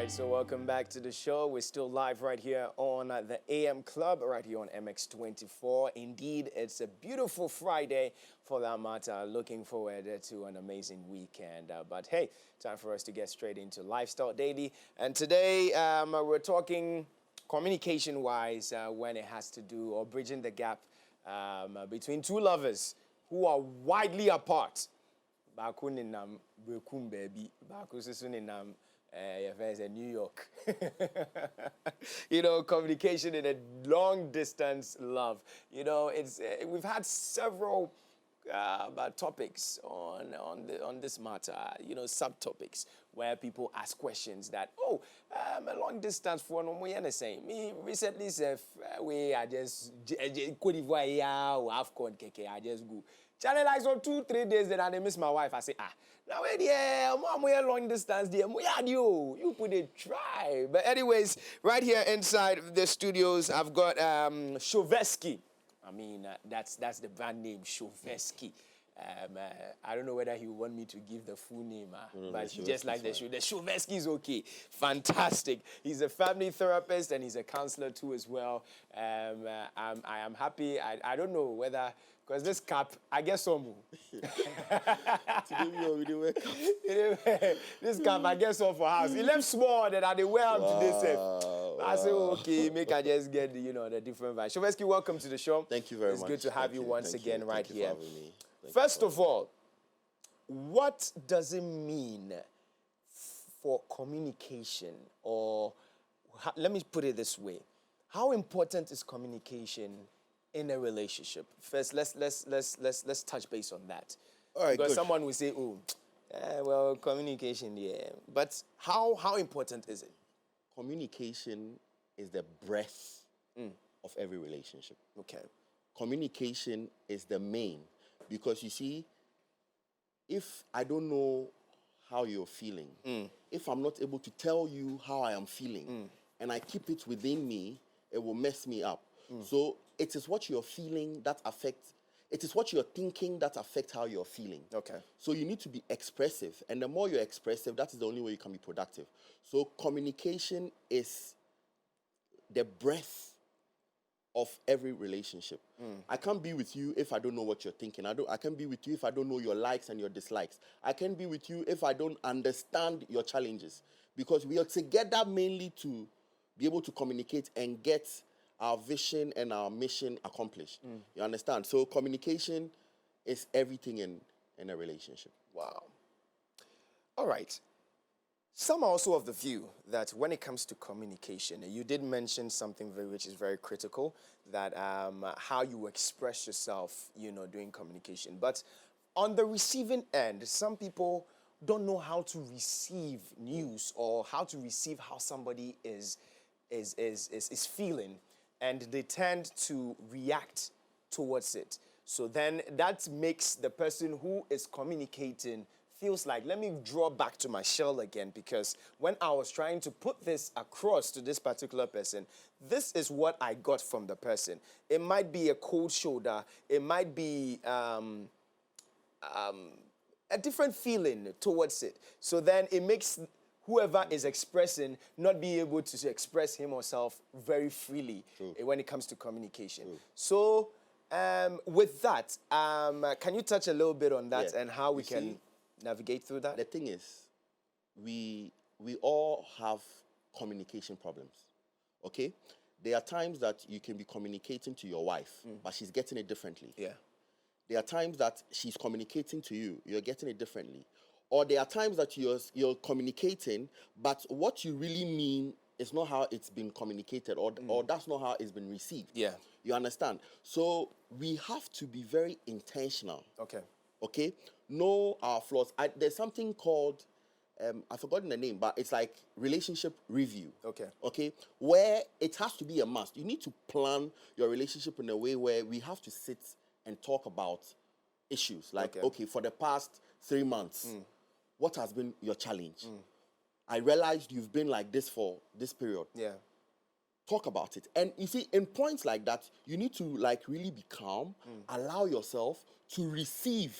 right, so welcome back to the show. We're still live right here on the AM Club, right here on MX24. Indeed, it's a beautiful Friday for that matter. Looking forward to an amazing weekend. But hey, time for us to get straight into Lifestyle Daily. And today we're talking communication-wise when it has to do or bridging the gap between two lovers who are widely apart. Baku ninam brekum baby, baku susu ninam in New York. You know, communication in a long distance love. You know, it's we've had several topics on this matter. You know, subtopics where people ask questions that a long distance for no more the same. Me recently said we are just Cote d'Ivoire or AFCON keke. I just go. Channel like so 2-3 days then I miss my wife. I say, now we're long distance there. You put it try. But anyways, right here inside the studios, I've got Shovesky. I mean, that's the brand name, Shovesky. I don't know whether he would want me to give the full name, but he just like the show. The Shovesky is okay. Fantastic. He's a family therapist and he's a counselor too as well. I am happy. I don't know whether, because this cap, I guess some. Today we didn't wake up. This cap, I guess so for house. He left small that I did wear him today, safe. I said, okay, make I just get the different vibe. Shovesky, welcome to the show. Thank you very much. It's good to have you once again right here. Thank you for having me. First of all, what does it mean for communication, or let me put it this way: how important is communication in a relationship? First, let's touch base on that. All right, because good. someone will say, well, communication, yeah, but how important is it? Communication is the breath of every relationship. Okay. Communication is the main. Because you see, if I don't know how you're feeling, if I'm not able to tell you how I am feeling, and I keep it within me, it will mess me up. So it is what you're feeling that affects, it is what you're thinking that affects how you're feeling. Okay. So you need to be expressive. And the more you're expressive, that is the only way you can be productive. So communication is the breath of every relationship. I can't be with you if I don't know what you're thinking. I can't be with you if I don't know your likes and your dislikes. I can't be with you if I don't understand your challenges. Because we are together mainly to be able to communicate and get our vision and our mission accomplished. You understand? So communication is everything in a relationship. Wow. All right. Some are also of the view that when it comes to communication, you did mention something which is very critical, that how you express yourself, during communication. But on the receiving end, some people don't know how to receive news or how to receive how somebody is feeling, and they tend to react towards it. So then that makes the person who is communicating feels like, let me draw back to my shell again, because when I was trying to put this across to this particular person, this is what I got from the person. It might be a cold shoulder. It might be a different feeling towards it. So then it makes whoever is expressing not be able to express him or herself very freely when it comes to communication. So with that, can you touch a little bit on that and how we can navigate through that? The thing is, we all have communication problems, okay? There are times that you can be communicating to your wife, but she's getting it differently. Yeah. There are times that she's communicating to you, you're getting it differently. Or there are times that you're communicating, but what you really mean is not how it's been communicated, or that's not how it's been received. Yeah. You understand? So we have to be very intentional. Okay. Okay? Know our flaws. There's something called, I've forgotten the name, but it's like relationship review. Okay. Okay? Where it has to be a must. You need to plan your relationship in a way where we have to sit and talk about issues. Like, okay, for the past 3 months, what has been your challenge? I realized you've been like this for this period. Yeah. Talk about it. And you see, in points like that, you need to really be calm, allow yourself to receive.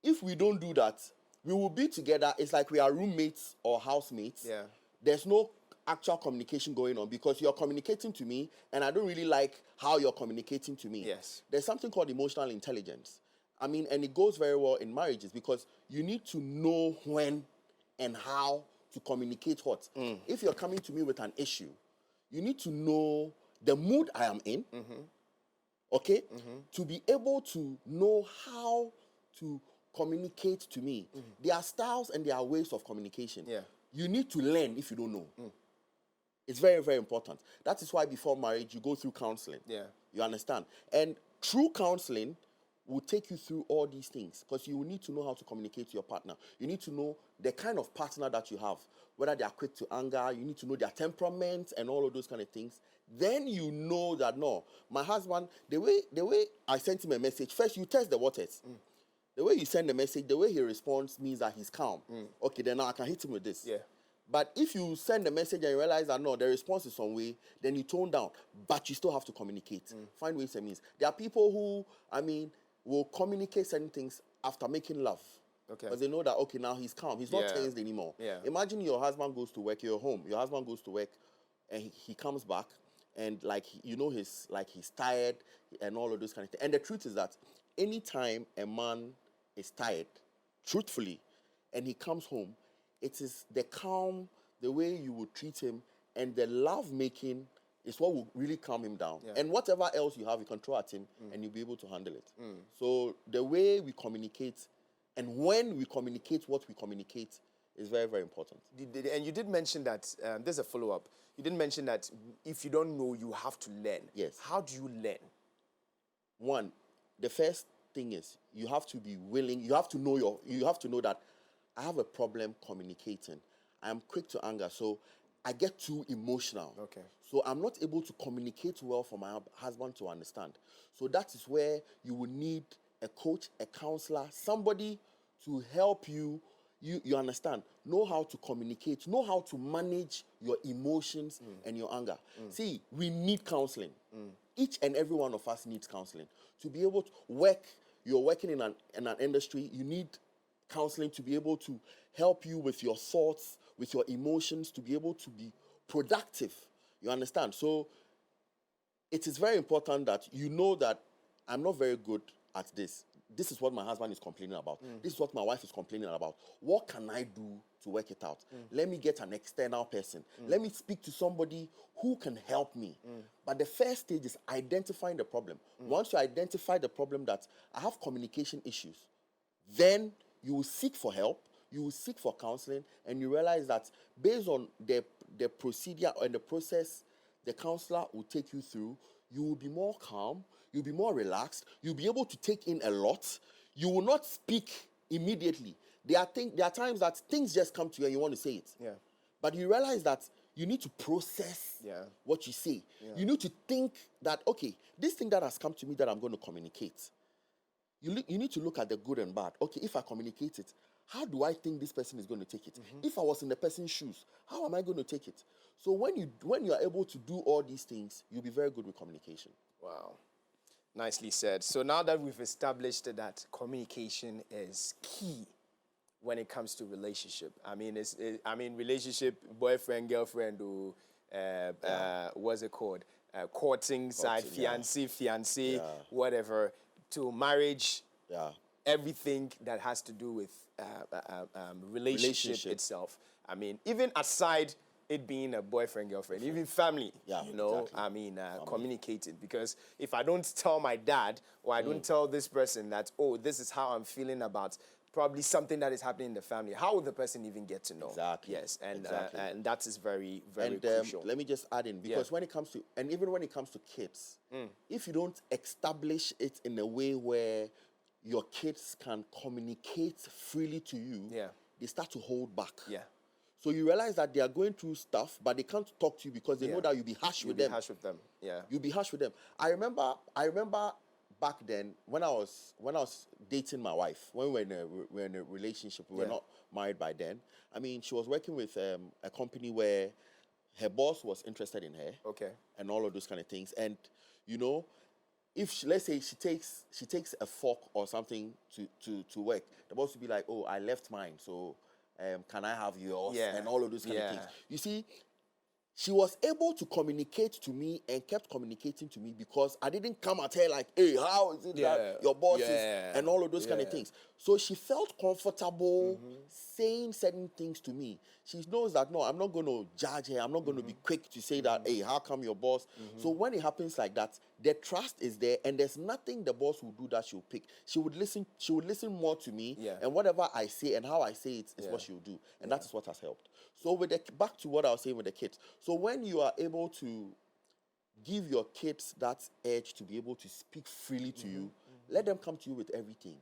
If we don't do that, we will be together. It's like we are roommates or housemates. Yeah. there's no actual communication going on because you're communicating to me and I don't really like how you're communicating to me. Yes. There's something called emotional intelligence. I mean, and it goes very well in marriages because you need to know when and how to communicate what. If you're coming to me with an issue, you need to know the mood I am in, okay, to be able to know how to communicate to me. There are styles and there are ways of communication. Yeah. You need to learn if you don't know. It's very, very important. That is why before marriage, you go through counseling. Yeah. You understand? And through counseling, will take you through all these things because you will need to know how to communicate to your partner. You need to know the kind of partner that you have, whether they are quick to anger, you need to know their temperament and all of those kind of things. Then you know that, no, my husband, the way I sent him a message, first you test the waters. The way you send the message, the way he responds means that he's calm. Okay, then now I can hit him with this. Yeah. But if you send a message and you realize that, no, the response is some way, then you tone down. But you still have to communicate. Find ways and means. There are people who, will communicate certain things after making love. Okay. Because they know that, okay, now he's calm. He's not tensed anymore. Yeah. Imagine your husband goes to work, you're home. Your husband goes to work and he comes back and he's tired and all of those kind of things. And the truth is that anytime a man is tired, truthfully, and he comes home, it is the calm, the way you would treat him, and the love making is what will really calm him down. Yeah. And whatever else you have, you can throw at him and you'll be able to handle it. So the way we communicate and when we communicate what we communicate is very, very important. And you did mention that, there's a follow-up. You did mention that if you don't know, you have to learn. Yes. How do you learn? One, the first thing is you have to be willing, you have to know that I have a problem communicating. I am quick to anger, so I get too emotional. Okay. So I'm not able to communicate well for my husband to understand. So that is where you will need a coach, a counselor, somebody to help you. You understand, know how to communicate, know how to manage your emotions and your anger. See, we need counseling. Each and every one of us needs counseling. To be able to work, you're working in an industry, you need counseling to be able to help you with your thoughts, with your emotions, to be able to be productive. You understand? So it is very important that you know that I'm not very good at this. This is what my husband is complaining about. This is what my wife is complaining about. What can I do to work it out? Let me get an external person. Let me speak to somebody who can help me. But the first stage is identifying the problem. Once you identify the problem that I have communication issues, then you will seek for help, you will seek for counseling, and you realize that based on the procedure and the process the counselor will take you through, you will be more calm, you'll be more relaxed, you'll be able to take in a lot, you will not speak immediately. There are times that things just come to you and you want to say it. Yeah. But you realize that you need to process what you say. Yeah. You need to think that, okay, this thing that has come to me that I'm going to communicate, you need to look at the good and bad. Okay, if I communicate it, how do I think this person is going to take it? If I was in the person's shoes, how am I going to take it? So when you are able to do all these things, you'll be very good with communication. Wow. Nicely said. So now that we've established that communication is key when it comes to relationship. I mean, relationship, boyfriend, girlfriend, or what's it called? Courting side, fiancé, whatever, to marriage, everything that has to do with relationship itself. I mean, even aside it being a boyfriend, girlfriend, even family, exactly. Communicating. Because if I don't tell my dad or I don't tell this person that, oh, this is how I'm feeling about probably something that is happening in the family, how will the person even get to know? Exactly. Yes, and that is very, very crucial. Let me just add in, because when it comes to, and even when it comes to kids, if you don't establish it in a way where your kids can communicate freely to you, they start to hold back. Yeah. So you realize that they are going through stuff, but they can't talk to you because they know that you'll be harsh with them. Harsh with them. Yeah. You'll be harsh with them. I remember back then when I was dating my wife, when we were in a relationship, we were not married by then. I mean, she was working with a company where her boss was interested in her. Okay. And all of those kind of things. And if let's say she takes a fork or something to work, the boss would be like, oh, I left mine, so can I have yours? Yeah. And all of those kind of Yeah. things. You see, she was able to communicate to me and kept communicating to me because I didn't come at her like, hey, how is it that your boss is, and all of those kind of things. So she felt comfortable saying certain things to me. She knows that, no, I'm not going to judge her. I'm not going to be quick to say that, hey, how come your boss? So when it happens like that, the trust is there and there's nothing the boss will do that she'll pick. She would listen more to me, and whatever I say and how I say it is what she'll do. And that is what has helped. So back to what I was saying with the kids. So when you are able to give your kids that edge to be able to speak freely to you, let them come to you with everything.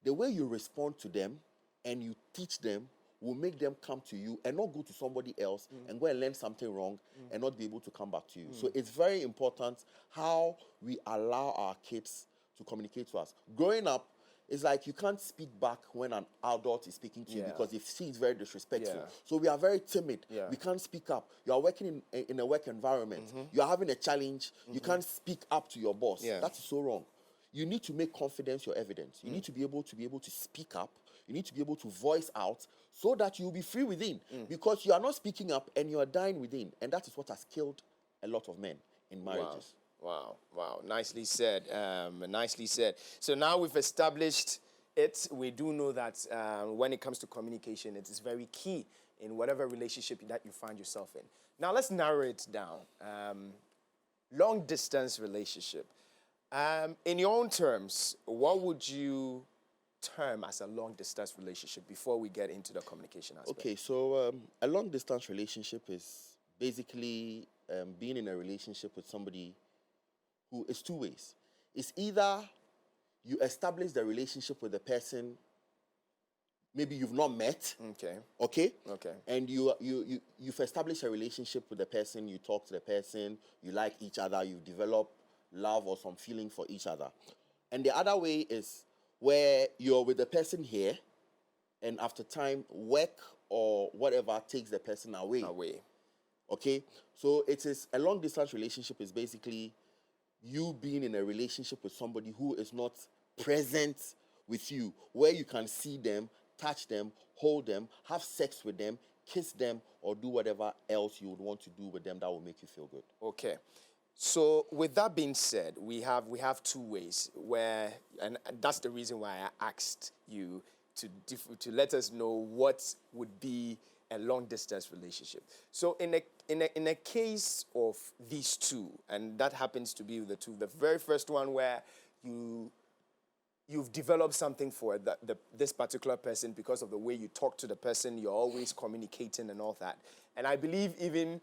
The way you respond to them and you teach them will make them come to you and not go to somebody else and go and learn something wrong and not be able to come back to you. So it's very important how we allow our kids to communicate to us. Growing up, it's like you can't speak back when an adult is speaking to you because if she is very disrespectful. So we are very timid. We can't speak up. You are working in a work environment. You are having a challenge. You can't speak up to your boss. That is so wrong. You need to make confidence your evidence. You need to be able to speak up. You need to be able to voice out so that you'll be free within. Because you are not speaking up and you are dying within. And that is what has killed a lot of men in marriages. Wow. Nicely said. Nicely said. So now we've established it. We do know that when it comes to communication, it is very key in whatever relationship that you find yourself in. Now let's narrow it down. Long distance relationship. In your own terms, what would you term as a long distance relationship before we get into the communication aspect? Okay, so a long distance relationship is basically being in a relationship with somebody who is two ways. It's either you establish the relationship with the person maybe you've not met. Okay. And you've established a relationship with the person, you talk to the person, you like each other, you develop love or some feeling for each other. And the other way is where you're with the person here and after time work or whatever takes the person away. Okay? So it is a long distance relationship is basically you being in a relationship with somebody who is not present with you, where you can see them, touch them, hold them, have sex with them, kiss them, or do whatever else you would want to do with them that will make you feel good. Okay. So with that being said, we have two ways where, and that's the reason why I asked you to let us know what would be a long distance relationship. So in a case of these two, and that happens to be the two, the very first one where you've developed something for this particular person because of the way you talk to the person, you're always communicating and all that. And I believe even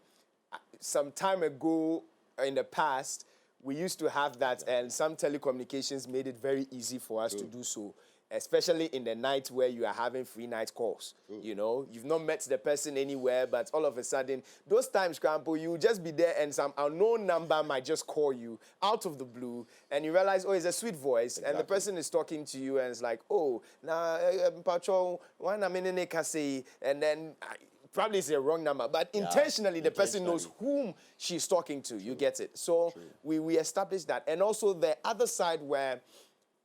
some time ago in the past, we used to have that, and some telecommunications made it very easy for us to do so, especially in the night where you are having free night calls. You know, you've not met the person anywhere, but all of a sudden, those times, Crampo, you just be there and some unknown number might just call you out of the blue, and you realize, oh, it's a sweet voice, and the person is talking to you, and it's like, oh, now, Pacho, one minute can say, and then probably it's a wrong number, but intentionally the person knows whom she's talking to. You get it. So we established that. And also the other side where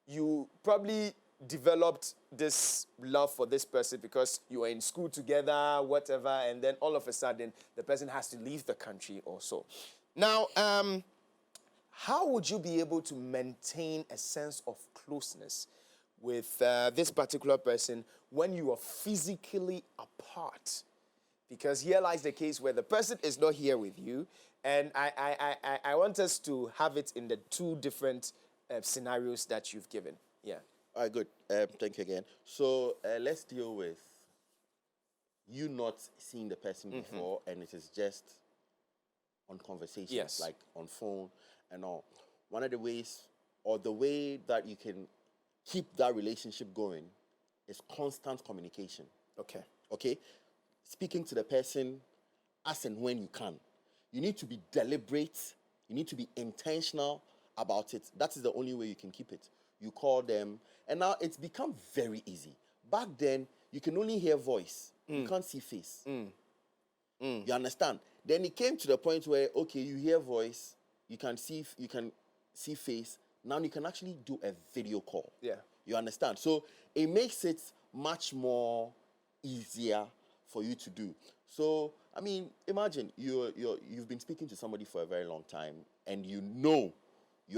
you probably developed this love for this person because you were in school together, whatever, and then all of a sudden the person has to leave the country also. Now, how would you be able to maintain a sense of closeness with this particular person when you are physically apart? Because here lies the case where the person is not here with you, and I want us to have it in the two different scenarios that you've given. Yeah. All right, good. Thank you again. So let's deal with you not seeing the person before, and it is just on conversations, like on phone and all. One of the ways, or the way that you can keep that relationship going, is constant communication. Okay? Speaking to the person as and when you can. You need to be deliberate. You need to be intentional about it. That is the only way you can keep it. You call them, and now it's become very easy. Back then, you can only hear voice. You can't see face. You understand? Then it came to the point where, okay, you hear voice, you can see face. Now you can actually do a video call. Yeah. You understand? So it makes it much more easier for you to do. So, I mean, imagine you've been speaking to somebody for a very long time, and you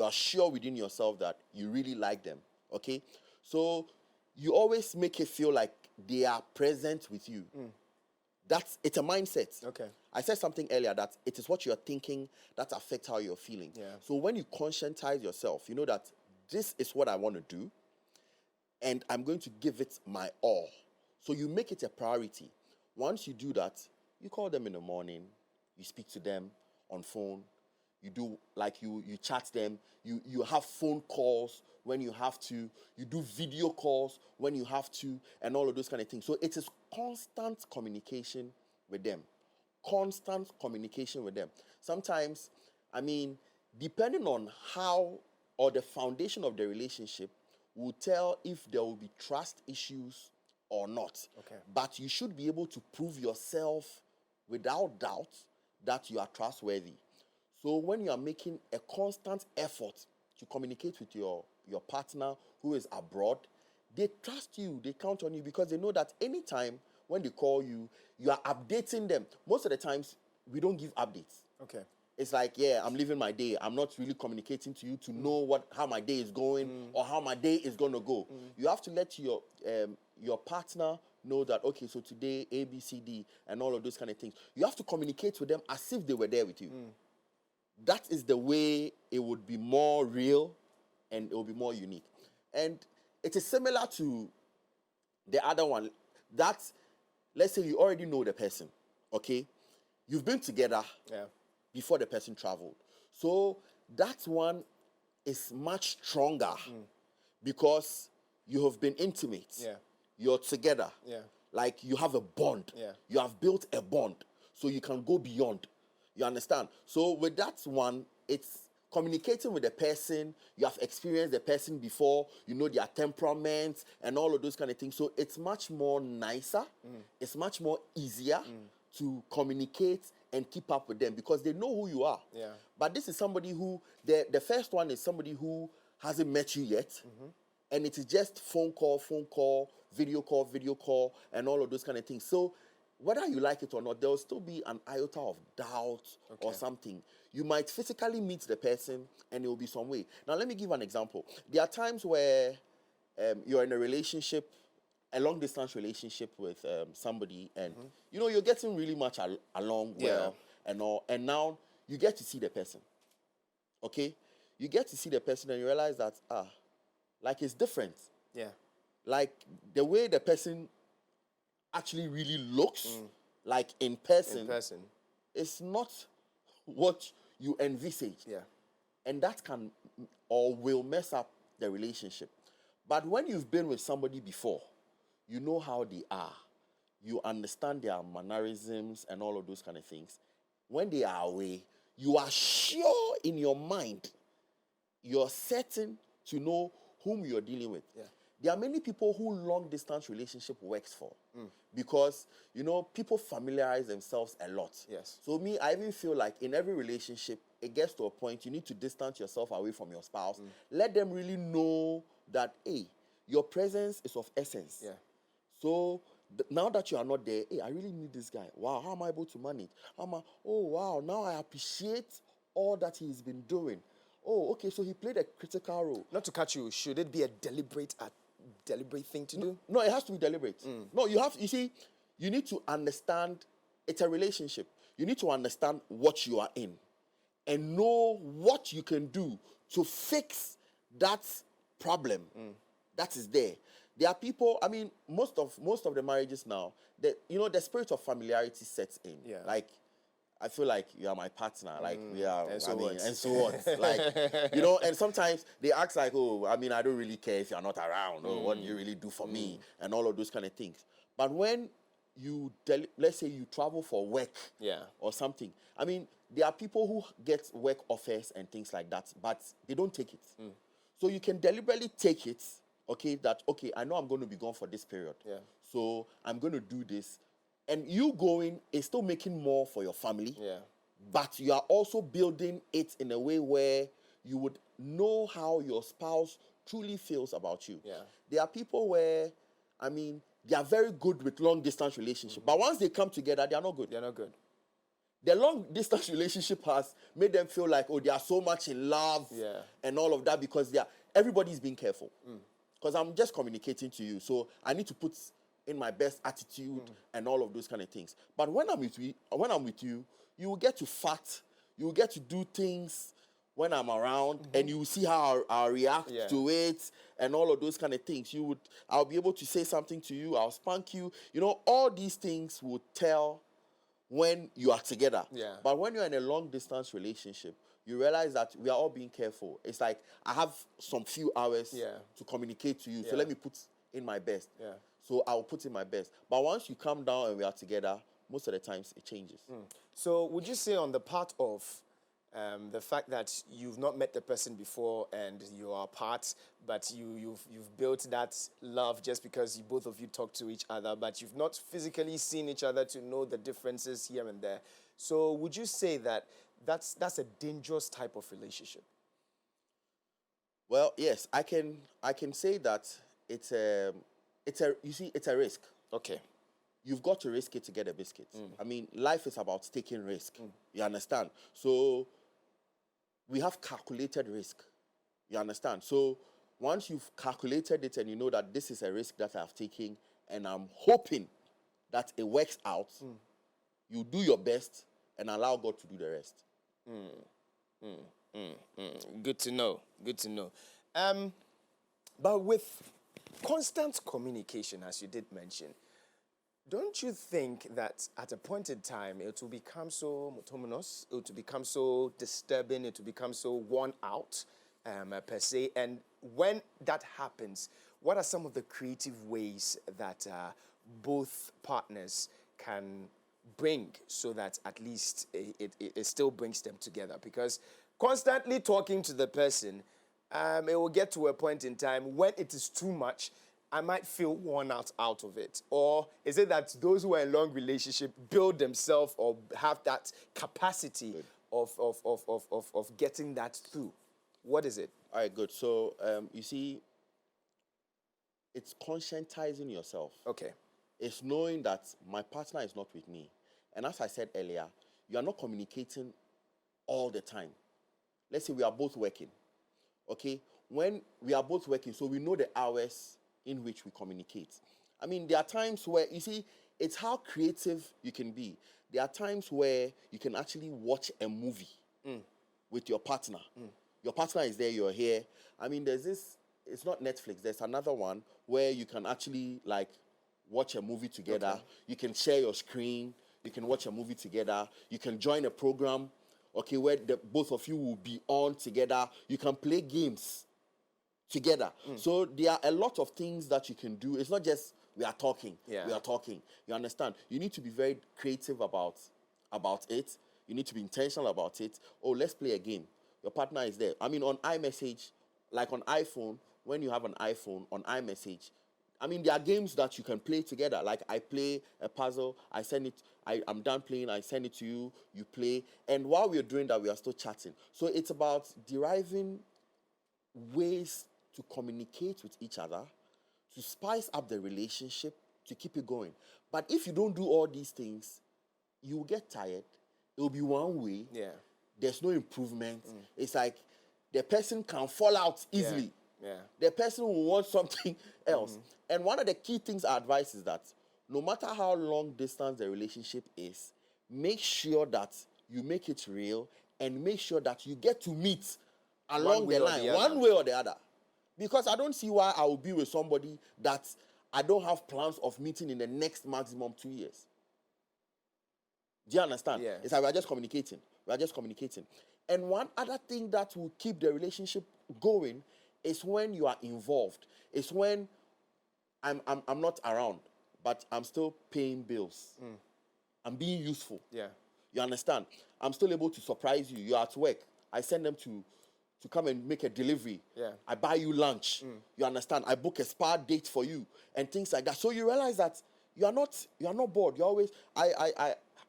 are sure within yourself that you really like them, okay? So, you always make it feel like they are present with you. It's a mindset. Okay. I said something earlier that it is what you're thinking that affects how you're feeling. Yeah. So when you conscientize yourself, you know that this is what I want to do, and I'm going to give it my all. So you make it a priority. Once you do that, you call them in the morning, you speak to them on phone, you do like you chat them, you have phone calls when you have to, you do video calls when you have to, and all of those kind of things. So it is constant communication with them. Constant communication with them. Sometimes, I mean, depending on how or the foundation of the relationship will tell if there will be trust issues or not. Okay. But you should be able to prove yourself without doubt that you are trustworthy. So when you are making a constant effort to communicate with your partner who is abroad, they trust you, they count on you, because they know that anytime when they call you, you are updating them. Most of the times, we don't give updates. Okay. It's like, yeah, I'm living my day. I'm not really communicating to you to know how my day is going or how my day is going to go. You have to let your partner know that, okay, so today, A, B, C, D, and all of those kind of things. You have to communicate with them as if they were there with you. That is the way it would be more real and it will be more unique. And it is similar to the other one. That's, let's say you already know the person, okay? You've been together before the person traveled. So that one is much stronger because you have been intimate. Yeah. You're together. Yeah. Like you have a bond. Yeah. You have built a bond. So you can go beyond. You understand? So with that one, it's communicating with the person. You have experienced the person before. You know their temperament and all of those kind of things. So it's much more nicer. It's much more easier to communicate and keep up with them because they know who you are. Yeah. But this is somebody who, the first one is somebody who hasn't met you yet. And it is just phone call, video call, and all of those kind of things. So whether you like it or not, there will still be an iota of doubt or something. You might physically meet the person and it will be some way. Now, let me give an example. There are times where you're in a relationship, a long-distance relationship with somebody, and, you know, you're getting really much along well and all, and now you get to see the person, okay? You get to see the person and you realize that, like, it's different. Yeah. Like, the way the person actually really looks, like in person, it's not what you envisage. Yeah. And that can or will mess up the relationship. But when you've been with somebody before, you know how they are. You understand their mannerisms and all of those kind of things. When they are away, you are sure in your mind, you're certain to know whom you're dealing with. Yeah. There are many people who long-distance relationship works for because, you know, people familiarize themselves a lot. Yes. So me, I even feel like in every relationship, it gets to a point you need to distance yourself away from your spouse. Let them really know that, hey, your presence is of essence. Yeah. So now that you are not there, hey, I really need this guy. Wow, how am I able to manage? Oh, wow, now I appreciate all that he's been doing. Oh, okay, so he played a critical role. Not to cut you, should it be a deliberate thing to do? No, it has to be deliberate. No, you see, you need to understand it's a relationship. You need to understand what you are in and know what you can do to fix that problem that is there. There are people, I mean, most of the marriages now, the spirit of familiarity sets in. Yeah. Like, I feel like you are my partner. Like, we are, and so what? Like, you know, and sometimes they ask like, oh, I mean, I don't really care if you're not around. Or what do you really do for me? And all of those kind of things. But when you, let's say you travel for work or something, I mean, there are people who get work offers and things like that, but they don't take it. So you can deliberately take it, okay, I know I'm going to be gone for this period. Yeah. So I'm going to do this. And you going is still making more for your family. Yeah. But you are also building it in a way where you would know how your spouse truly feels about you. Yeah. There are people where, I mean, they are very good with long distance relationship. But once they come together, they are not good. They're not good. The long distance relationship has made them feel like, oh, they are so much in love and all of that, because everybody's being careful. Because I'm just communicating to you, so I need to put in my best attitude and all of those kind of things. But when I'm with you, you will get to fart, you will get to do things when I'm around, and you will see how I'll react to it and all of those kind of things. I'll be able to say something to you, I'll spank you. You know, all these things will tell when you are together. Yeah. But when you're in a long distance relationship, you realize that we are all being careful. It's like, I have some few hours to communicate to you, so let me put in my best. Yeah. So I'll put in my best. But once you come down and we are together, most of the times it changes. So would you say, on the part of the fact that you've not met the person before and you are apart, but you've built that love just because both of you talk to each other, but you've not physically seen each other to know the differences here and there. So would you say that that's a dangerous type of relationship? Well, yes, I can say that it's a risk. Okay. You've got to risk it to get a biscuit. I mean, life is about taking risk. You understand? So we have calculated risk. You understand? So once you've calculated it and you know that this is a risk that I've taken and I'm hoping that it works out, you do your best and allow God to do the rest. Good to know. Good to know. But with constant communication, as you did mention, don't you think that at a point in time it will become so monotonous, it will become so disturbing, it will become so worn out per se? And when that happens, what are some of the creative ways that both partners can bring so that at least it still brings them together? Because constantly talking to the person, it will get to a point in time when it is too much, I might feel worn out of it. Or is it that those who are in long relationship build themselves or have that capacity of getting that through? What is it? All right, good. So, you see, it's conscientizing yourself. Okay. It's knowing that my partner is not with me. And as I said earlier, you are not communicating all the time. Let's say we are both working. Okay? When we are both working, so we know the hours in which we communicate. I mean, there are times where, you see, it's how creative you can be. There are times where you can actually watch a movie with your partner. Your partner is there, you're here. I mean, there's this, it's not Netflix, there's another one where you can actually, like, watch a movie together. Okay. You can share your screen. You can watch a movie together. You can join a program, okay, where both of you will be on together. You can play games together. So there are a lot of things that you can do. It's not just we are talking. Yeah. We are talking. You understand? You need to be very creative about it. You need to be intentional about it. Oh, let's play a game. Your partner is there. I mean, on iMessage, like on iPhone, when you have an iPhone, on iMessage, I mean, there are games that you can play together. Like, I play a puzzle, I send it, I'm done playing, I send it to you, you play. And while we're doing that, we are still chatting. So it's about deriving ways to communicate with each other, to spice up the relationship, to keep it going. But if you don't do all these things, you will get tired. It will be one way. Yeah. There's no improvement. It's like the person can fall out easily. Yeah. The person will want something else. And one of the key things I advise is that no matter how long distance the relationship is, make sure that you make it real and make sure that you get to meet along the line, one way or the other. Because I don't see why I will be with somebody that I don't have plans of meeting in the next maximum 2 years. Do you understand? Yeah. It's like we're just communicating. We're just communicating. And one other thing that will keep the relationship going is when you are involved. It's when I'm not around, but I'm still paying bills. I'm being useful. Yeah. You understand? I'm still able to surprise you. You're at work. I send them to come and make a delivery. Yeah. I buy you lunch. You understand? I book a spa date for you and things like that. So you realize that you are not bored. You always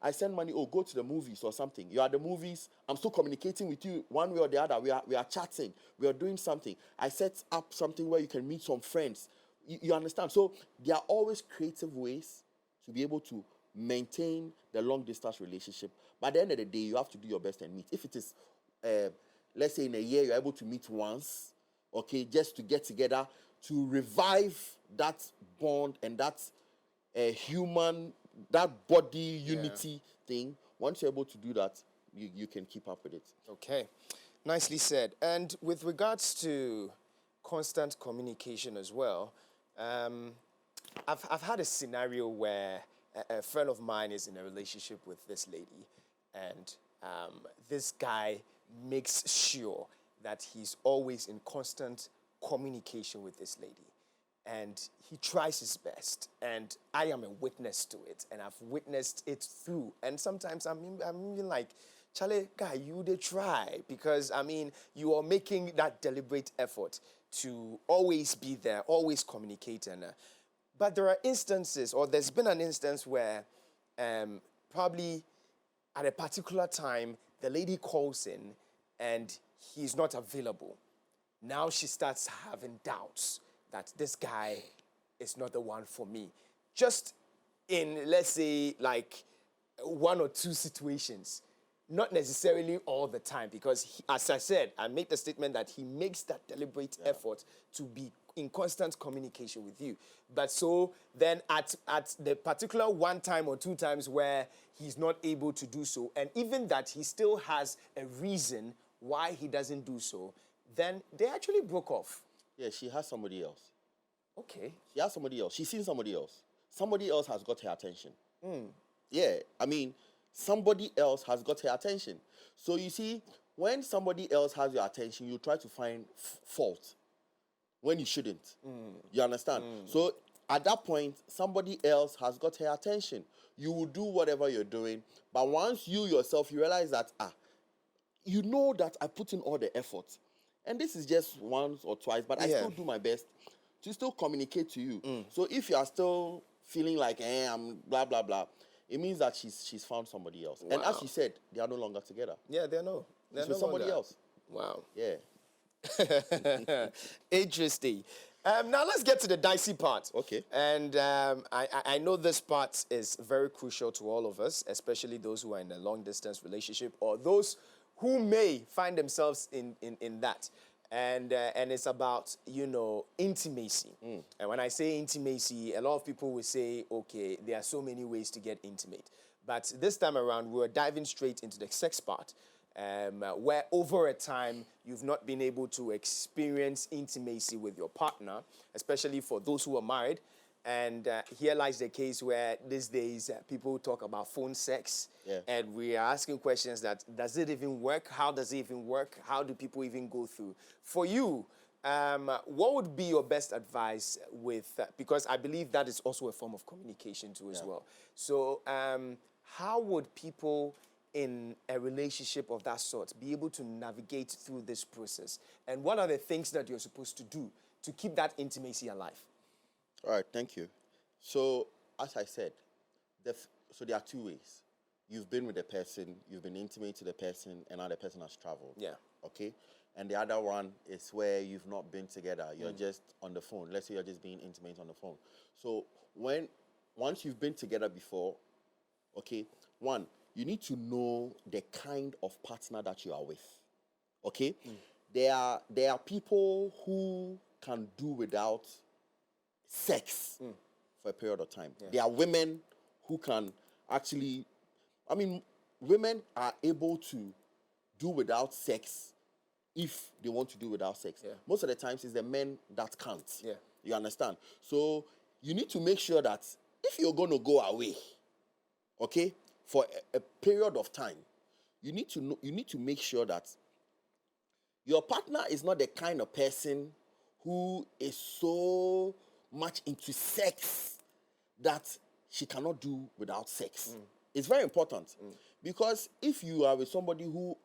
I send money, oh, go to the movies or something. You are at the movies, I'm still communicating with you one way or the other. We are chatting. We are doing something. I set up something where you can meet some friends You understand? So there are always creative ways to be able to maintain the long distance relationship. But at the end of the day, you have to do your best and meet. If it is, let's say in a year, you're able to meet once, okay, just to get together, to revive that bond and that human, that body unity thing. Once you're able to do that, you can keep up with it. Okay, nicely said. And with regards to constant communication as well, I've had a scenario where a friend of mine is in a relationship with this lady, and this guy makes sure that he's always in constant communication with this lady. And he tries his best, and I am a witness to it, and I've witnessed it through. And sometimes I'm even like, Charlie, guy, you did try, because I mean, you are making that deliberate effort to always be there, always communicating. But there are instances, or there's been an instance where probably at a particular time, the lady calls in and he's not available. Now she starts having doubts that this guy is not the one for me. Just in, let's say, like 1 or 2 situations. Not necessarily all the time, because he, as I said, I made the statement that he makes that deliberate effort to be in constant communication with you. But so then at the particular 1 time or 2 times where he's not able to do so, and even that he still has a reason why he doesn't do so, then they actually broke off. Yeah, she has somebody else. Okay. She has somebody else. She's seen somebody else. Somebody else has got her attention. Yeah, I mean, somebody else has got her attention. So you see, when somebody else has your attention, you try to find fault when you shouldn't. You understand? So at that point, somebody else has got her attention. You will do whatever you're doing, but once you yourself, you realize that, you know that I put in all the effort. And this is just once or twice, but I still do my best to still communicate to you. So if you are still feeling like, I'm blah, blah, blah, it means that she's found somebody else. Wow. And as she said, they are no longer together. Yeah, they're She's with somebody else. Wow. Yeah. Interesting. Now let's get to the dicey part. Okay. And I know this part is very crucial to all of us, especially those who are in a long distance relationship or those who may find themselves in that. And it's about, intimacy. And when I say intimacy, a lot of people will say, okay, there are so many ways to get intimate. But this time around, we're diving straight into the sex part, where over a time, you've not been able to experience intimacy with your partner, especially for those who are married. And here lies the case where these days people talk about phone sex. Yeah. And we are asking questions that, does it even work? How does it even work? How do people even go through? For you, what would be your best advice with, because I believe that is also a form of communication too as well. So how would people in a relationship of that sort be able to navigate through this process? And what are the things that you're supposed to do to keep that intimacy alive? All right, thank you. So, as I said, so there are 2 ways. You've been with the person, you've been intimate to the person, and now the person has traveled. Yeah. Okay? And the other one is where you've not been together. You're just on the phone. Let's say you're just being intimate on the phone. So, once you've been together before, okay, 1, you need to know the kind of partner that you are with. Okay? There are people who can do without sex for a period of time. Yeah. There are women who can actually, women are able to do without sex if they want to do without sex. Yeah. Most of the times it's the men that can't. Yeah. You understand? So you need to make sure that if you're going to go away, okay, for a period of time, you need to make sure that your partner is not the kind of person who is so much into sex that she cannot do without sex. It's very important because if you are with somebody who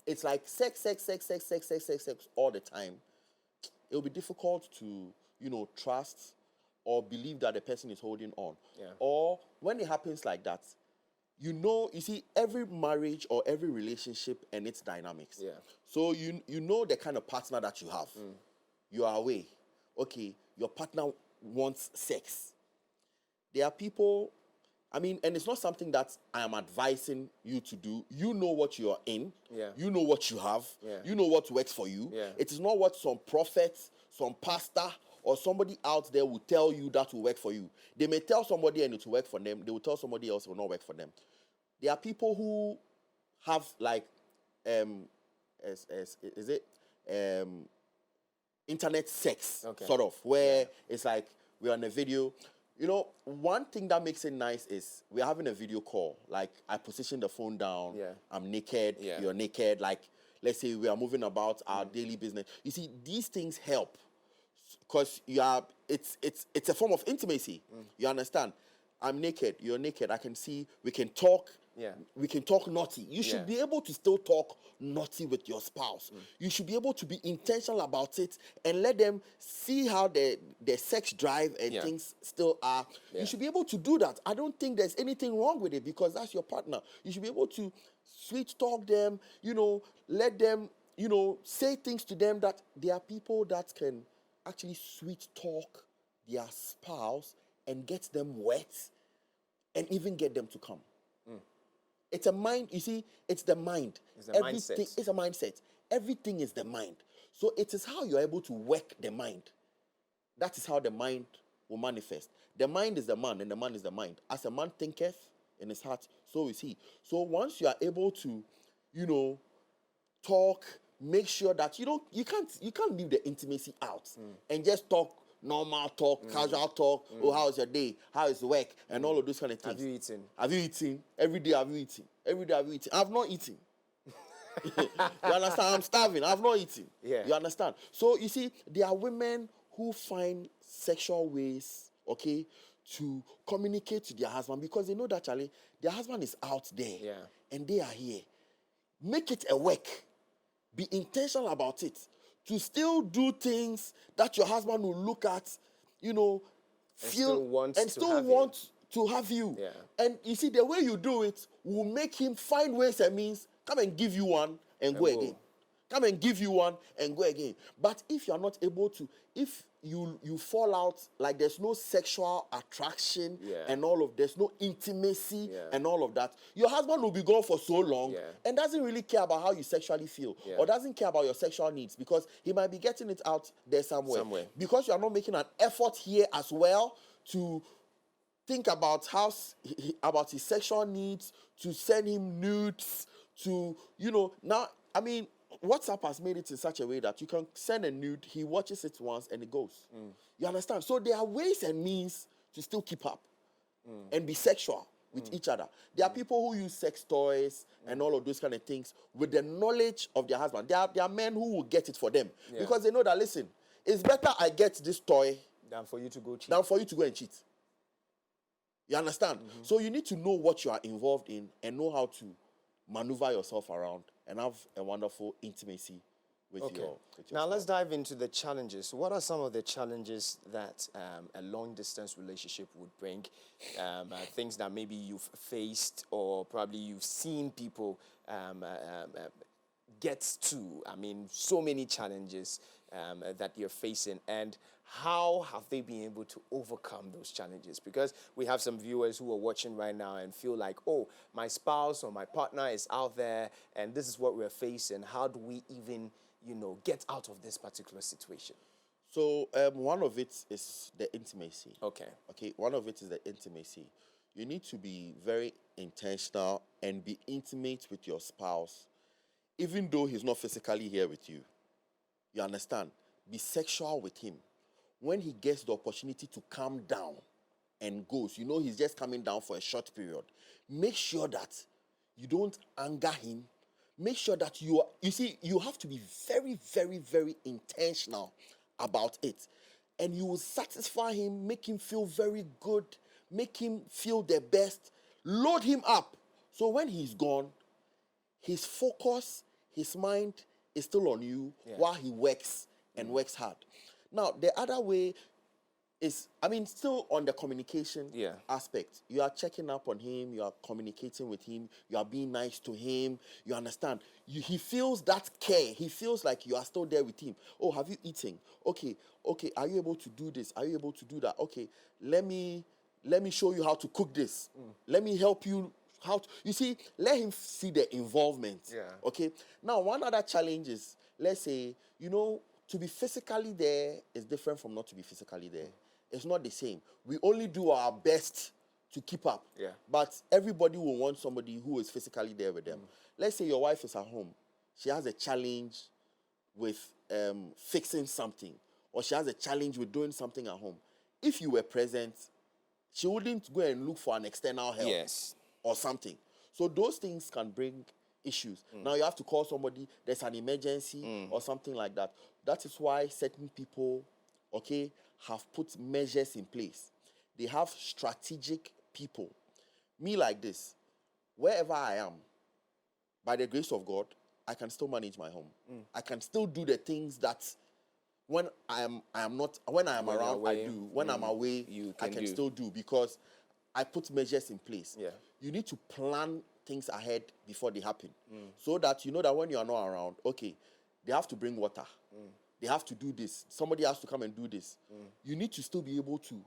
it's like sex all the time, it will be difficult to trust or believe that the person is holding on. Yeah. Or when it happens like that, you see, every marriage or every relationship and its dynamics. Yeah. So you know the kind of partner that you have. You are away. Okay, your partner wants sex. There are people, I mean, and it's not something that I am advising you to do. You know what you are in. Yeah. You know what you have. Yeah. You know what works for you. Yeah. It is not what some prophet, some pastor, or somebody out there will tell you that will work for you. They may tell somebody and it will work for them. They will tell somebody else it will not work for them. There are people who have like, internet sex, sort of, where it's like we're on a video. You know, one thing that makes it nice is we're having a video call. Like, I position the phone down. Yeah. I'm naked. Yeah. You're naked. Like, let's say we are moving about our daily business. You see, these things help because it's a form of intimacy. You understand? I'm naked. You're naked. I can see. We can talk. Yeah. We can talk naughty. You should be able to still talk naughty with your spouse. You should be able to be intentional about it and let them see how the sex drive and things still are. Yeah. You should be able to do that. I don't think there's anything wrong with it because that's your partner. You should be able to sweet talk them, let them, say things to them that there are people that can actually sweet talk their spouse and get them wet and even get them to come. It's a mind, you see, it's the mind. It's a mindset. It's a mindset. Everything is the mind. So it is how you're able to work the mind. That is how the mind will manifest. The mind is the man, and the man is the mind. As a man thinketh in his heart, so is he. So once you are able to, talk, make sure that you can't leave the intimacy out and just talk normal talk, casual talk. Oh, how's your day? How is work? And all of those kind of things. Have you eaten? Have you eaten? Every day have you eaten? Every day have you eaten? I've not eaten. You understand? I'm starving. I've not eaten. Yeah. You understand? So you see, there are women who find sexual ways, to communicate to their husband because they know that Charlie, their husband is out there. Yeah. And they are here. Make it a work. Be intentional about it. To still do things that your husband will look at, feel and still want to have you. Yeah. And you see, the way you do it will make him find ways and means, come and give you one and go again. Come and give you one and go again. But if you are not able to, if you fall out, like there's no sexual attraction and there's no intimacy and all of that, your husband will be gone for so long and doesn't really care about how you sexually feel or doesn't care about your sexual needs because he might be getting it out there somewhere. Because you are not making an effort here as well to think about about his sexual needs, to send him nudes, to, now, I mean, WhatsApp has made it in such a way that you can send a nude, he watches it once and it goes. You understand? So there are ways and means to still keep up and be sexual with each other. There are people who use sex toys and all of those kind of things with the knowledge of their husband. There are men who will get it for them because they know that, listen, it's better I get this toy than for you to go cheat. Than for you to go and cheat. You understand? So you need to know what you are involved in and know how to maneuver yourself around and have a wonderful intimacy with your Now spouse. let's dive into the challenges. What are some of the challenges that a long-distance relationship would bring? Things that maybe you've faced or probably you've seen people get to. I mean, so many challenges that you're facing, and how have they been able to overcome those challenges? Because we have some viewers who are watching right now and feel like, oh, my spouse or my partner is out there and this is what we're facing. How do we even, get out of this particular situation? So one of it is the intimacy. Okay. One of it is the intimacy. You need to be very intentional and be intimate with your spouse, even though he's not physically here with you. You understand? Be sexual with him. When he gets the opportunity to calm down and goes, he's just coming down for a short period, make sure that you don't anger him. Make sure that you have to be very, very, very intentional about it. And you will satisfy him, make him feel very good, make him feel the best, load him up. So when he's gone, his focus, his mind is still on you while he works and works hard. Now, the other way is, I mean, still on the communication Yeah. aspect. You are checking up on him, you are communicating with him, you are being nice to him, you understand. He feels that care. He feels like you are still there with him. Oh, have you eaten? Okay, are you able to do this? Are you able to do that? Okay, let me show you how to cook this. Let me help you how to, you see, let him see the involvement. Yeah. Okay. Now, one other challenge is, let's say, to be physically there is different from not to be physically there. It's not the same. We only do our best to keep up. Yeah. But everybody will want somebody who is physically there with them. Let's say your wife is at home. She has a challenge with fixing something, or she has a challenge with doing something at home. If you were present, she wouldn't go and look for an external help. Yes. Or something. So those things can bring issues. Now you have to call somebody, there's an emergency or something like that. That is why certain people, okay, have put measures in place. They have strategic people. Me like this, wherever I am, by the grace of God, I can still manage my home. I can still do the things that when I am around, I do. When I'm away, I can still do, because I put measures in place. Yeah. You need to plan things ahead before they happen. So that you know that when you are not around, okay, they have to bring water. They have to do this. Somebody has to come and do this. You need to still be able to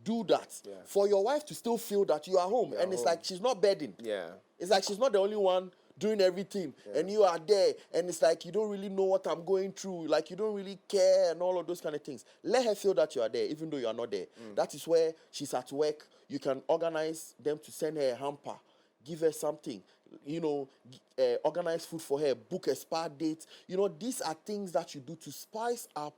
do that. Yeah. For your wife to still feel that you are home. And it's like she's not burdened. Yeah. It's like she's not the only one doing everything. And you are there. And it's like you don't really know what I'm going through. Like you don't really care and all of those kind of things. Let her feel that you are there, even though you are not there. That is where she's at work. You can organize them to send her a hamper. Give her something. Organize food for her. Book a spa date. These are things that you do to spice up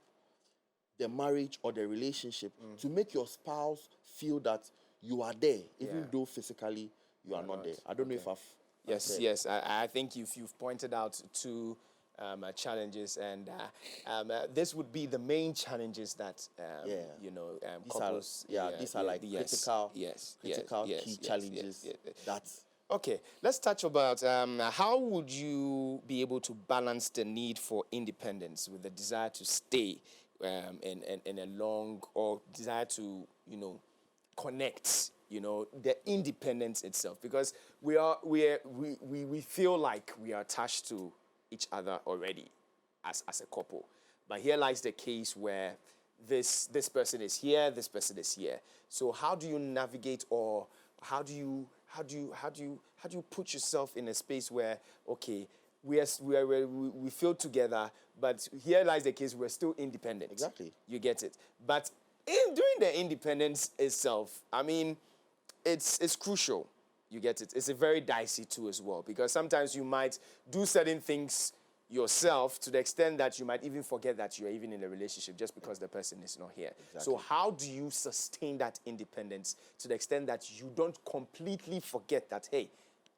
the marriage or the relationship, to make your spouse feel that you are there, even though physically you are not there. I don't know if I've Yes. I think you've pointed out two challenges, and this would be the main challenges that couples. These are like critical key challenges. That's okay. Let's touch about how would you be able to balance the need for independence with the desire to stay in a long, or desire to connect. The independence itself, because we feel like we are attached to each other already as a couple. But here lies the case where this person is here, this person is here. So how do you navigate, or how do you put yourself in a space where, okay, we feel together, but here lies the case, we're still independent. Exactly. You get it. But during the independence itself, I mean, it's crucial. You get it. It's a very dicey too as well, because sometimes you might do certain things yourself to the extent that you might even forget that you're even in a relationship just because the person is not here. Exactly. So how do you sustain that independence to the extent that you don't completely forget that, hey,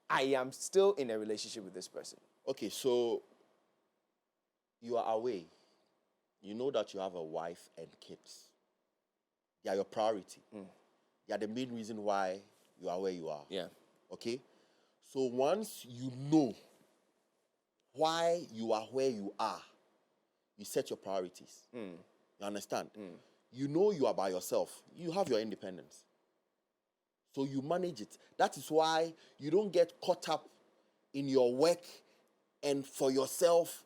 I am still in a relationship with this person? Okay, so you are away. You know that you have a wife and kids. They are your priority. They are the main reason why you are where you are. Yeah. Okay? So once you know why you are where you are, you set your priorities. You understand? You know you are by yourself. You have your independence. So you manage it. That is why you don't get caught up in your work and for yourself,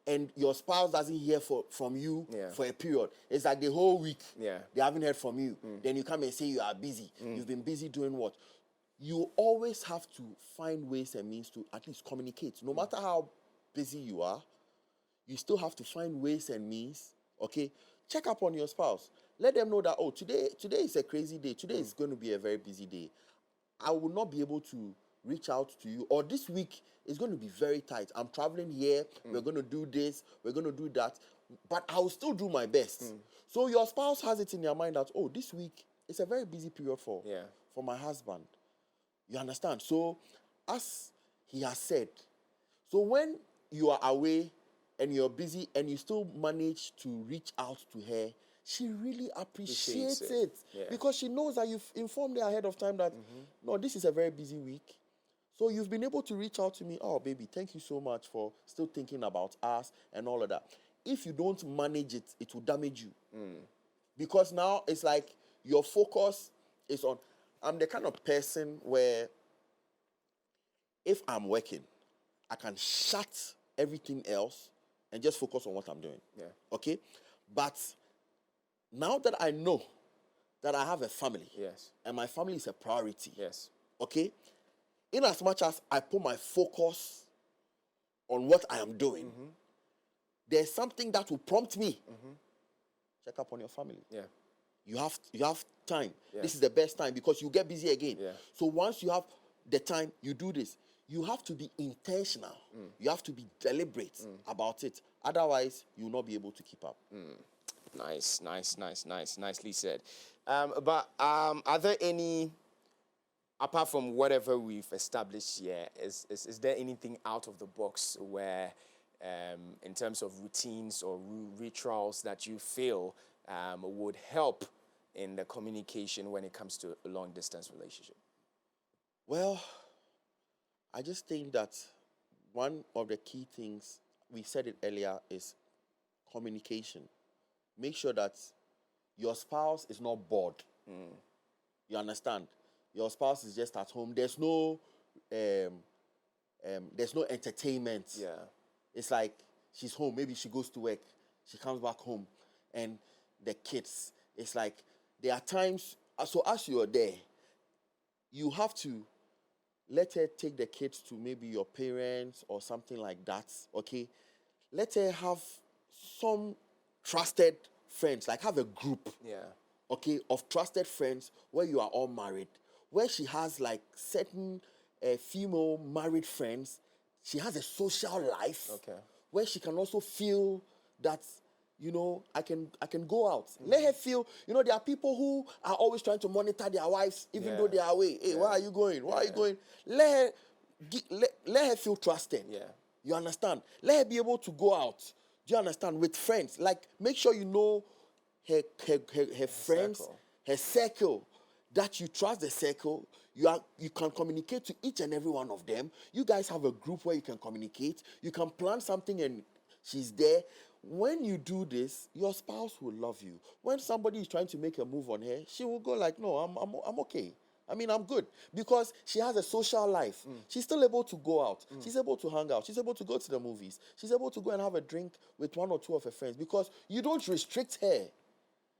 and your spouse doesn't hear from you for a period. It's like the whole week they haven't heard from you. Then you come and say you are busy. You've been busy doing what? You always have to find ways and means to at least communicate. No matter how busy you are, you still have to find ways and means, okay? Check up on your spouse. Let them know that, oh, today is a crazy day. Today is going to be a very busy day. I will not be able to reach out to you. Or this week is going to be very tight. I'm traveling here. We're going to do this. We're going to do that. But I will still do my best. So your spouse has it in their mind that, oh, this week is a very busy period for my husband. You understand? So as he has said, so when you are away and you're busy and you still manage to reach out to her, she really appreciates it. Yeah. Because she knows that you've informed her ahead of time that, no, this is a very busy week. So you've been able to reach out to me. Oh, baby, thank you so much for still thinking about us and all of that. If you don't manage it, it will damage you. Because now it's like your focus is on. I'm the kind of person where if I'm working, I can shut everything else and just focus on what I'm doing. Yeah. Okay? But now that I know that I have a family, Yes. and my family is a priority, Yes. okay? In as much as I put my focus on what I am doing, there's something that will prompt me. Check up on your family. Yeah. You have time. Yeah. This is the best time because you get busy again. Yeah. So once you have the time, you do this. You have to be intentional. You have to be deliberate about it. Otherwise, you will not be able to keep up. Nice. Nicely said. But are there any, apart from whatever we've established here, is there anything out of the box where, in terms of routines or rituals that you feel would help in the communication when it comes to a long-distance relationship? Well, I just think that one of the key things, we said it earlier, is communication. Make sure that your spouse is not bored. You understand? Your spouse is just at home. There's no entertainment. Yeah. It's like she's home. Maybe she goes to work. She comes back home. And the kids, it's like there are times, so as you're there, you have to let her take the kids to maybe your parents or something like that, okay? Let her have some trusted friends, like have a group, Yeah. okay, of trusted friends where you are all married, where she has like certain female married friends. She has a social life, Okay. where she can also feel that, I can go out. Let her feel, there are people who are always trying to monitor their wives, even though they are away. Hey, where are you going? Where are you going? Let her feel trusted. Yeah. You understand? Let her be able to go out. Do you understand? With friends. Like, make sure you know her friends, circle. her circle. That you trust the circle. You can communicate to each and every one of them. You guys have a group where you can communicate. You can plan something and she's there. When you do this, your spouse will love you. When somebody is trying to make a move on her, she will go like, no, I'm okay. I mean, I'm good. Because she has a social life. She's still able to go out. She's able to hang out. She's able to go to the movies. She's able to go and have a drink with one or two of her friends. Because you don't restrict her.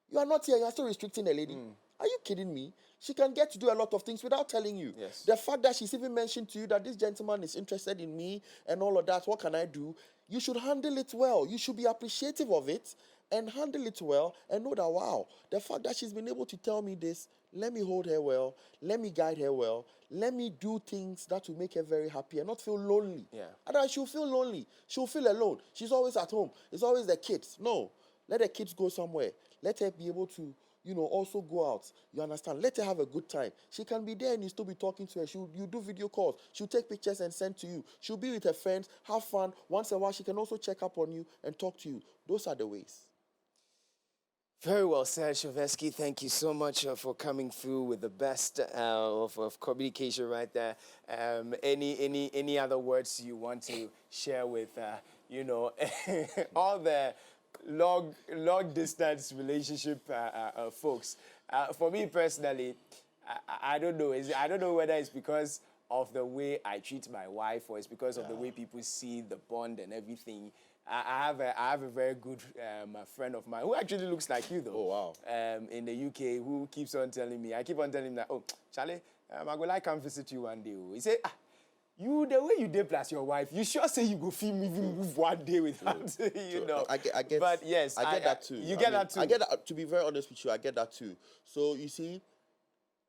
You are not here. You are still restricting a lady. Are you kidding me? She can get to do a lot of things without telling you. Yes. The fact that she's even mentioned to you that this gentleman is interested in me and all of that, what can I do? You should handle it well. You should be appreciative of it and handle it well and know that, wow, the fact that she's been able to tell me this, let me hold her well, let me guide her well, let me do things that will make her very happy and not feel lonely. Yeah. Otherwise, she'll feel lonely. She'll feel alone. She's always at home. It's always the kids. No. Let the kids go somewhere. Let her be able to, also go out. You understand? Let her have a good time. She can be there and you still be talking to her. You do video calls. She'll take pictures and send to you. She'll be with her friends, have fun. Once in a while, she can also check up on you and talk to you. Those are the ways. Very well said, Shovesky. Thank you so much for coming through with the best of communication right there. Any other words you want to share with, all the long distance relationship folks? For me personally, I don't know. I don't know whether it's because of the way I treat my wife or it's because of the way people see the bond and everything. I have a very good friend of mine who actually looks like you though. Oh, wow. In the UK, who keeps on telling me, I keep on telling him that, oh, Charlie, I go like come visit you one day. He said, you, the way you did plus your wife, you sure say you go feel me even move one day without, I get, But yes, I get that too. You get that too. I get that, to be very honest with you, I get that too. So you see,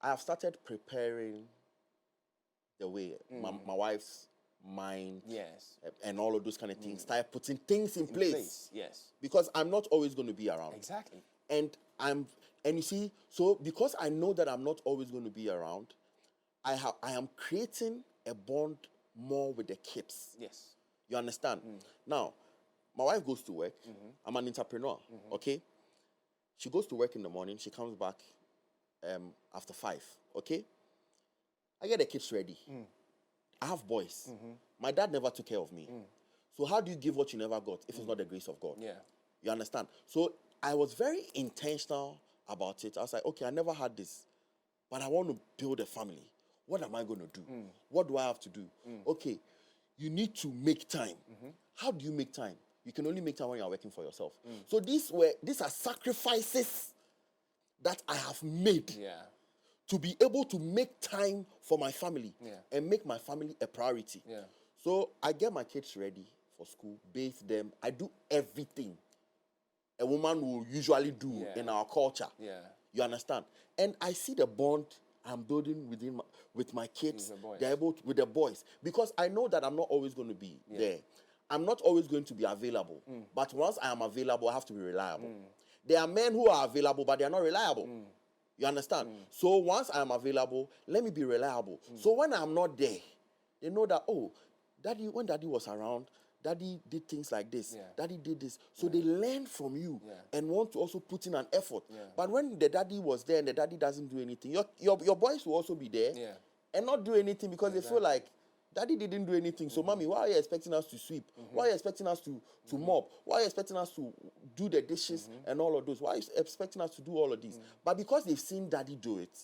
I have started preparing the way my wife's mind, yes, and all of those kind of things. Start putting things in place. Yes, because I'm not always going to be around. Exactly. And you see, so because I know that I'm not always going to be around, I am creating a bond more with the kids. Yes. You understand? Now, my wife goes to work. I'm an entrepreneur. Okay. She goes to work in the morning. She comes back after 5. Okay. I get the kids ready. I have boys. My dad never took care of me. So how do you give what you never got if it's not the grace of God? Yeah. You understand? So I was very intentional about it. I was like, okay, I never had this, but I want to build a family. What am I going to do? What do I have to do? Okay, you need to make time. How do you make time? You can only make time when you're working for yourself. So these are sacrifices that I have made to be able to make time for my family and make my family a priority. So I get my kids ready for school, bathe them. I do everything a woman will usually do in our culture. You understand? And I see the bond I'm building with my kids. They're able to, with the boys, because I know that I'm not always going to be there. I'm not always going to be available. But once I am available, I have to be reliable. There are men who are available, but they are not reliable. You understand? So once I am available, let me be reliable. So when I'm not there, they know that, oh, when daddy was around, daddy did things like this. Daddy did this. So they learn from you and want to also put in an effort. But when the daddy was there and the daddy doesn't do anything, your boys will also be there and not do anything because they feel like daddy didn't do anything. So mommy, why are you expecting us to sweep? Why are you expecting us to mop? Why are you expecting us to do the dishes and all of those? Why are you expecting us to do all of these? But because they've seen daddy do it,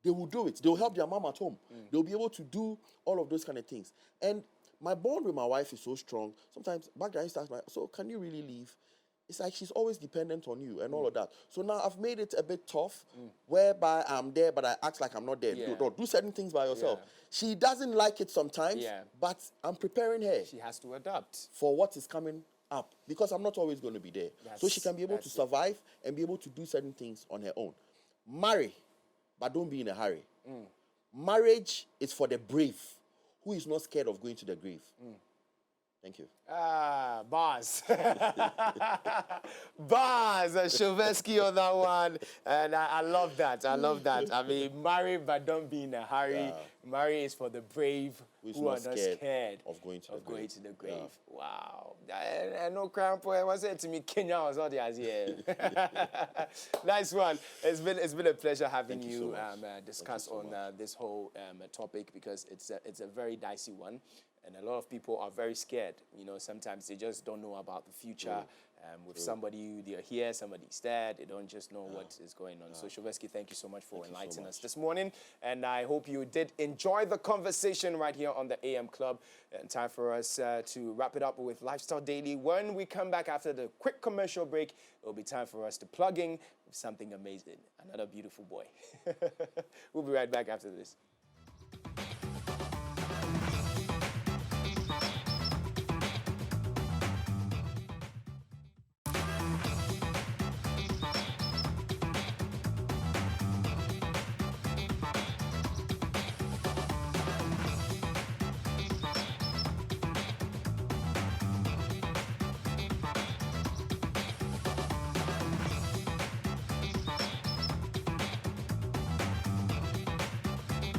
they will do it. They'll help their mom at home. They'll be able to do all of those kind of things. And my bond with my wife is so strong. Sometimes back then I used to ask so can you really leave? It's like she's always dependent on you and all of that. So now I've made it a bit tough, whereby I'm there, but I act like I'm not there. Do certain things by yourself. She doesn't like it sometimes, but I'm preparing her. She has to adapt for what is coming up, because I'm not always going to be there. So she can be able to survive and be able to do certain things on her own. Marry, but don't be in a hurry. Marriage is for the brave, who is not scared of going to the grave. Thank you. Bars. Bars. Shovesky on that one. And I love that. I love that. I mean, marry, but don't be in a hurry. Marry is for the brave who are not scared of going to the grave. Wow. I know cramp. What's it to me? Kenya was all the idea. Nice one. It's been a pleasure having you discuss on this whole topic, because it's a very dicey one. And a lot of people are very scared. You know, sometimes they just don't know about the future. With somebody, they're here, somebody's there. They don't just know what is going on. So, Shovesky, thank you so much for enlightening us this morning. And I hope you did enjoy the conversation right here on the AM Club. And time for us to wrap it up with Lifestyle Daily. When we come back after the quick commercial break, it'll be time for us to plug in with something amazing. Another beautiful boy. We'll be right back after this.